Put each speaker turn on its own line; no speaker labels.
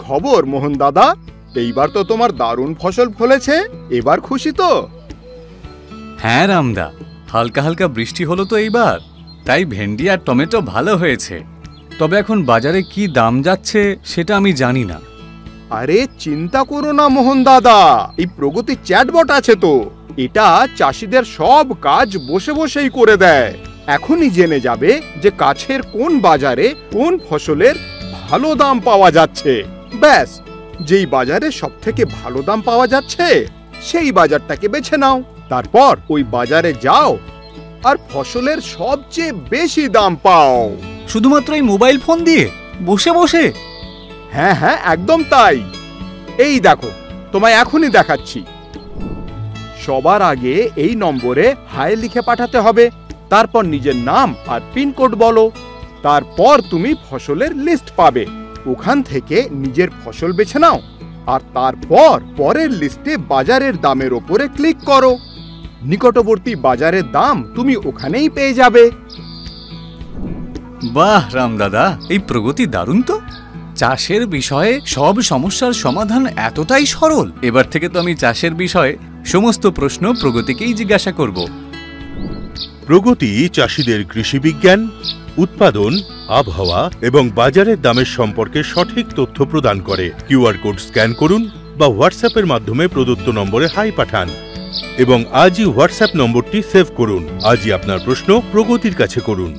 খবর মোহন দাদা? এইবার তো তোমার দারুণ ফসল ফলেছে, এবার খুশি তো?
হ্যাঁ রামদা, হালকা হালকা বৃষ্টি হলো তো এইবার, তাই ভেন্ডি আর টমেটো ভালো হয়েছে। তবে এখন বাজারে কি দাম যাচ্ছে সেটা আমি জানি না।
আরে চিন্তা করো না মোহন দাদা, এই প্রগতি চ্যাটবট আছে তো, এটা চাষিদের সব কাজ বসে বসেই করে দেয়। এখনই জেনে যাবে যে কাছের কোন বাজারে কোন ফসলের ভালো দাম পাওয়া যাচ্ছে। ব্যাস, যেই বাজারে সবথেকে ভালো দাম পাওয়া যাচ্ছে সেই বাজারটাকে বেছে নাও। তারপর ওই বাজারে যাও আর ফসলের সবচেয়ে বেশি দাম পাও।
শুধুমাত্র এই মোবাইল ফোন দিয়ে বসে বসে?
হ্যাঁ হ্যাঁ, একদম তাই। এই দেখো, তোমায় এখনই দেখাচ্ছি। সবার আগে এই নম্বরে হাই লিখে পাঠাতে হবে, তারপর নিজের নাম আর পিনকোড বলো। তারপর তুমি ফসলের লিস্ট পাবে, ওখান থেকে নিজের ফসল বেছে নাও আর তারপর পরের লিস্টে বাজারের দামের ওপরে ক্লিক করো। নিকটবর্তী বাজারের দাম তুমি ওখানেই পেয়ে যাবে।
বাহ রামদাদা, এই প্রগতি দারুণ তো। চাষের বিষয়ে সব সমস্যার সমাধান এতটাই সরল। এবার থেকে তো আমি চাষের বিষয়ে সমস্ত প্রশ্ন প্রগতিকেই জিজ্ঞাসা করব।
প্রগতি চাষীদের কৃষি বিজ্ঞান, উৎপাদন, আবহাওয়া এবং বাজারের দামের সম্পর্কে সঠিক তথ্য প্রদান করে। কিউআর কোড স্ক্যান করুন বা হোয়াটসঅ্যাপের মাধ্যমে প্রদত্ত নম্বরে হাই পাঠান এবং আজই হোয়াটসঅ্যাপ নম্বরটি সেভ করুন। আজই আপনার প্রশ্ন প্রগতির কাছে করুন।